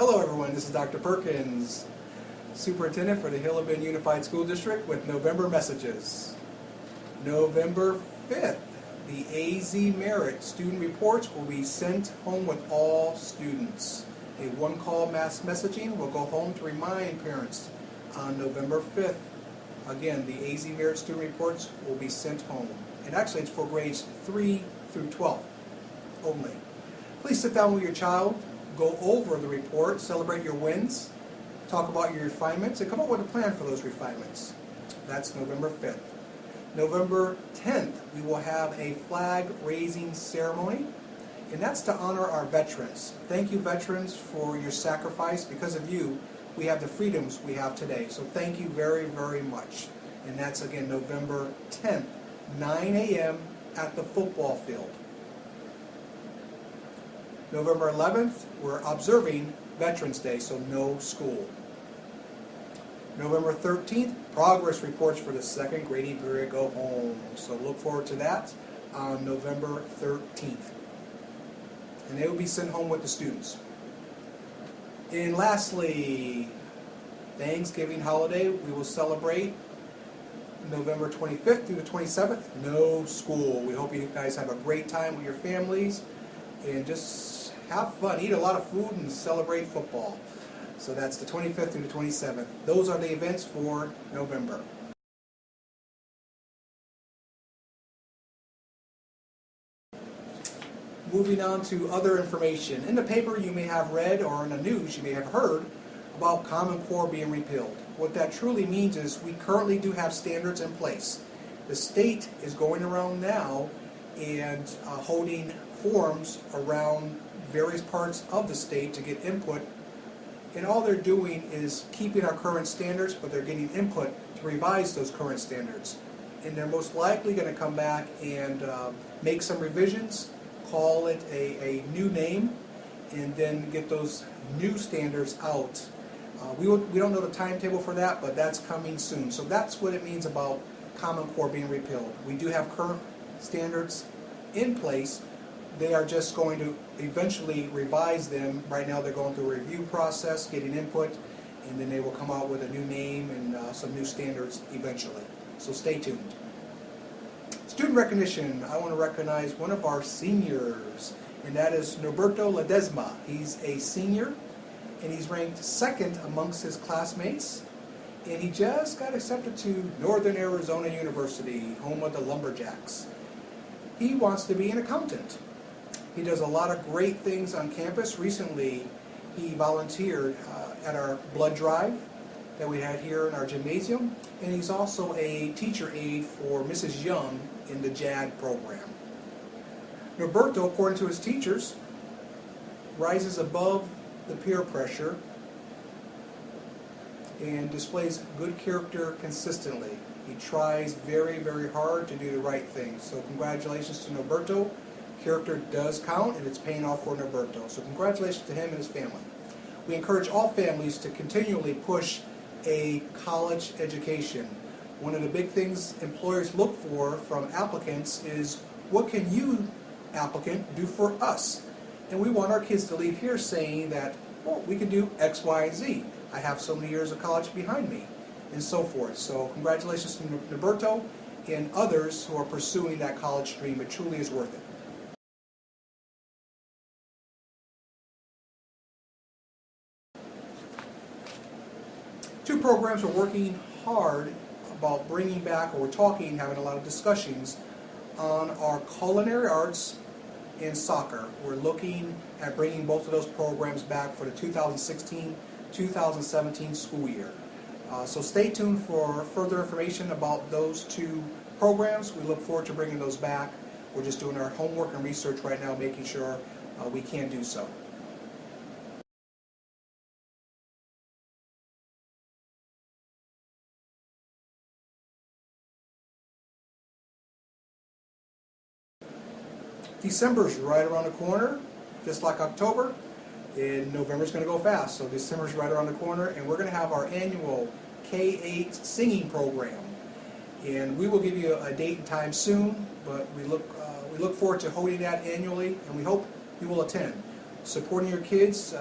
Hello everyone, this is Dr. Perkins, Superintendent for the Hilla Bend Unified School District with November messages. November 5th, the AZ Merit student reports will be sent home with all students. A one-call mass messaging will go home to remind parents on November 5th. Again, the AZ Merit student reports will be sent home. And actually it's for grades 3 through 12 only. Please sit down with your child, go over the report, celebrate your wins, talk about your refinements, and come up with a plan for those refinements. That's November 5th. November 10th, we will have a flag raising ceremony, and that's to honor our veterans. Thank you, veterans, for your sacrifice. Because of you, we have the freedoms we have today. So thank you very, very much. And that's, again, November 10th, 9 a.m. at the football field. November 11th, we're observing Veterans Day, so no school. November 13th, progress reports for the second grading period go home. So look forward to that on November 13th. And they will be sent home with the students. And lastly, Thanksgiving holiday, we will celebrate November 25th through the 27th, no school. We hope you guys have a great time with your families and just have fun, eat a lot of food, and celebrate football. So that's the 25th through the 27th. Those are the events for November. Moving on to other information. In the paper you may have read, or in the news you may have heard, about Common Core being repealed. What that truly means is we currently do have standards in place. The state is going around now and holding forums around various parts of the state to get input, and all they're doing is keeping our current standards, but they're getting input to revise those current standards. And they're most likely going to come back and make some revisions, call it a new name, and then get those new standards out. We don't know the timetable for that, but that's coming soon. So that's what it means about Common Core being repealed. We do have current standards in place. They are just going to eventually revise them. Right now they're going through a review process, getting input, and then they will come out with a new name and some new standards eventually. So stay tuned. Student recognition. I want to recognize one of our seniors, and that is Norberto Ledesma. He's a senior, and he's ranked second amongst his classmates, and he just got accepted to Northern Arizona University, home of the Lumberjacks. He wants to be an accountant. He does a lot of great things on campus. Recently, he volunteered at our blood drive that we had here in our gymnasium, and he's also a teacher aide for Mrs. Young in the JAG program. Norberto, according to his teachers, rises above the peer pressure and displays good character consistently. He tries very, very hard to do the right thing. So congratulations to Norberto. Character does count, and it's paying off for Norberto. So congratulations to him and his family. We encourage all families to continually push a college education. One of the big things employers look for from applicants is, what can you, applicant, do for us? And we want our kids to leave here saying that, well, we can do X, Y, and Z. I have so many years of college behind me, and so forth. So congratulations to Norberto and others who are pursuing that college dream. It truly is worth it. Two programs are working hard about bringing back, or we're talking, having a lot of discussions on our culinary arts and soccer. We're looking at bringing both of those programs back for the 2016-2017 school year. So stay tuned for further information about those two programs. We look forward to bringing those back. We're just doing our homework and research right now, making sure we can do so. December's right around the corner, just like October, and November's going to go fast. So December's right around the corner, and we're going to have our annual K-8 singing program. And we will give you a date and time soon, but we look forward to holding that annually, and we hope you will attend. Supporting your kids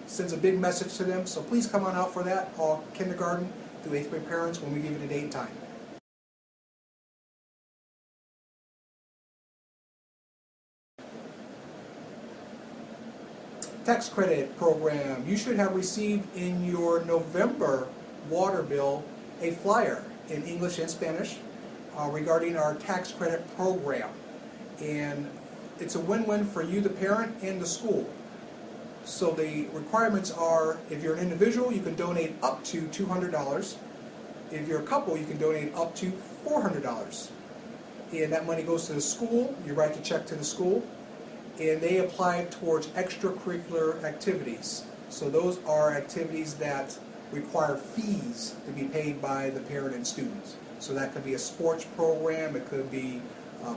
sends a big message to them, so please come on out for that, all kindergarten through 8th grade parents, when we give you the date and time. Tax credit program. You should have received in your November water bill a flyer in English and Spanish regarding our tax credit program. And it's a win-win for you, the parent, and the school. So the requirements are, if you're an individual, you can donate up to $200. If you're a couple, you can donate up to $400. And that money goes to the school. You write the check to the school, and they apply it towards extracurricular activities. So those are activities that require fees to be paid by the parent and students. So that could be a sports program, it could be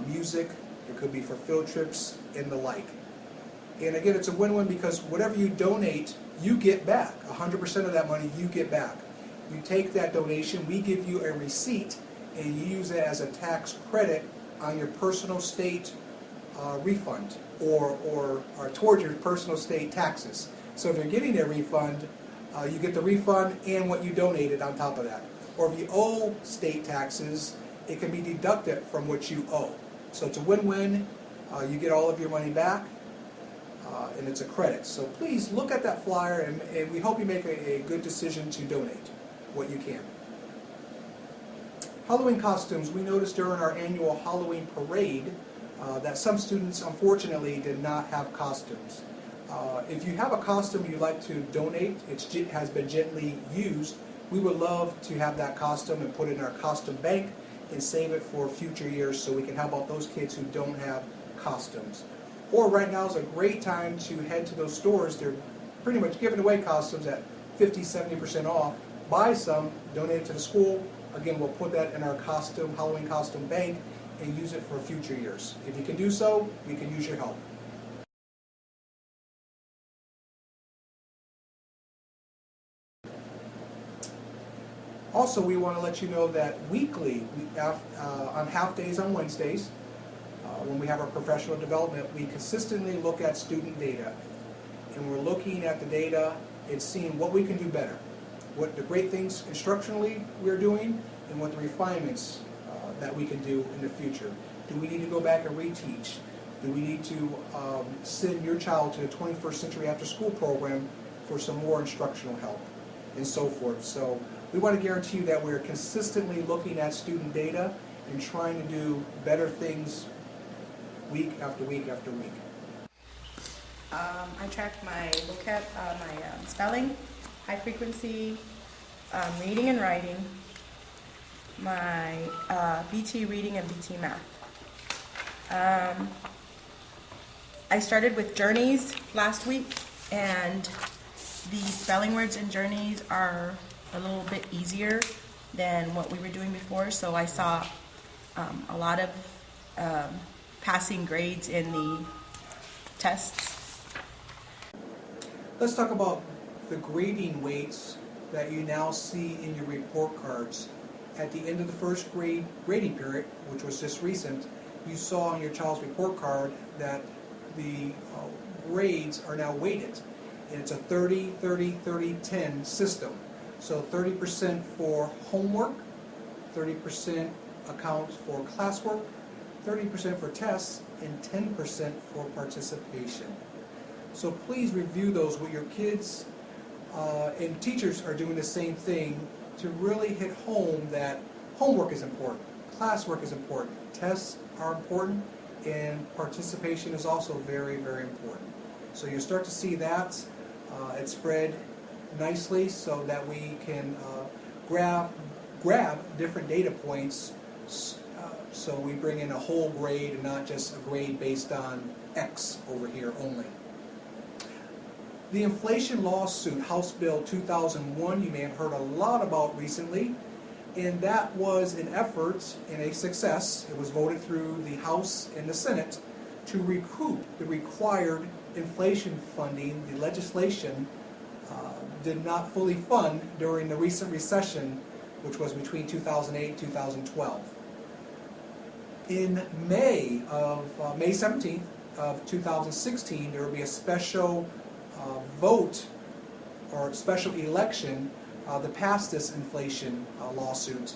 music, it could be for field trips and the like. And again, it's a win-win because whatever you donate, you get back. 100% of that money you get back. You take that donation, we give you a receipt, and you use it as a tax credit on your personal state refund or towards your personal state taxes. So if you're getting a refund, you get the refund and what you donated on top of that. Or if you owe state taxes, it can be deducted from what you owe. So it's a win-win. You get all of your money back, and it's a credit. So please look at that flyer, and we hope you make a good decision to donate what you can. Halloween costumes. We noticed during our annual Halloween parade that some students unfortunately did not have costumes. If you have a costume you'd like to donate, it has been gently used, we would love to have that costume and put it in our costume bank and save it for future years so we can help out those kids who don't have costumes. Or right now is a great time to head to those stores. They're pretty much giving away costumes at 50-70% off. Buy some, donate it to the school. Again, we'll put that in our Halloween costume bank and use it for future years. If you can do so, we can use your help. Also, we want to let you know that weekly, on half days on Wednesdays, when we have our professional development, we consistently look at student data. And we're looking at the data and seeing what we can do better. What the great things instructionally we're doing, and what the refinements that we can do in the future. Do we need to go back and reteach? Do we need to send your child to the 21st Century After School program for some more instructional help, and so forth. So we want to guarantee you that we're consistently looking at student data and trying to do better things week after week after week. I track my vocab, my spelling, high frequency, reading and writing, my BT reading and BT math. I started with Journeys last week, and the spelling words in Journeys are a little bit easier than what we were doing before, so I saw a lot of passing grades in the tests. Let's talk about the grading weights that you now see in your report cards. At the end of the first grade grading period, which was just recent, you saw on your child's report card that the grades are now weighted. And it's a 30, 30, 30, 10 system. So 30% for homework, 30% accounts for classwork, 30% for tests, and 10% for participation. So please review those with your kids, and teachers are doing the same thing to really hit home that homework is important, classwork is important, tests are important, and participation is also very, very important. So you'll start to see that it spread nicely so that we can grab different data points so we bring in a whole grade and not just a grade based on X over here only. The inflation lawsuit, House Bill 2001, you may have heard a lot about recently, and that was an effort and a success. It was voted through the House and the Senate to recoup the required inflation funding. The legislation did not fully fund during the recent recession, which was between 2008 and 2012. In May 17th, of 2016, there will be a special vote or special election to pass this inflation lawsuit.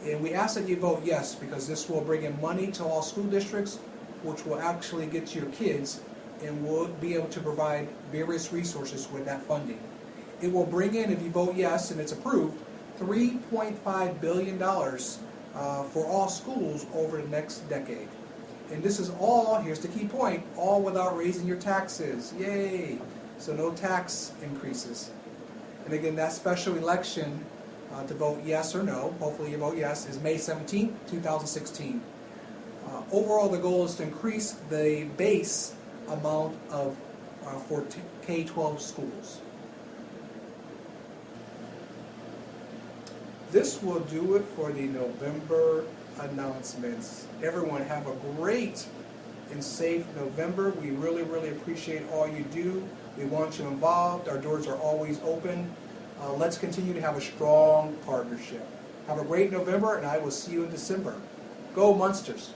And we ask that you vote yes, because this will bring in money to all school districts, which will actually get to your kids and will be able to provide various resources with that funding. It will bring in, if you vote yes and it's approved, $3.5 billion for all schools over the next decade. And this is all, here's the key point, all without raising your taxes. Yay! So no tax increases. And again, that special election to vote yes or no, hopefully you vote yes, is May 17th, 2016. Overall, the goal is to increase the base amount of for K-12 schools. This will do it for the November announcements. Everyone have a great and safe November. We really, really appreciate all you do. We want you involved. Our doors are always open. Let's continue to have a strong partnership. Have a great November, and I will see you in December. Go Munsters!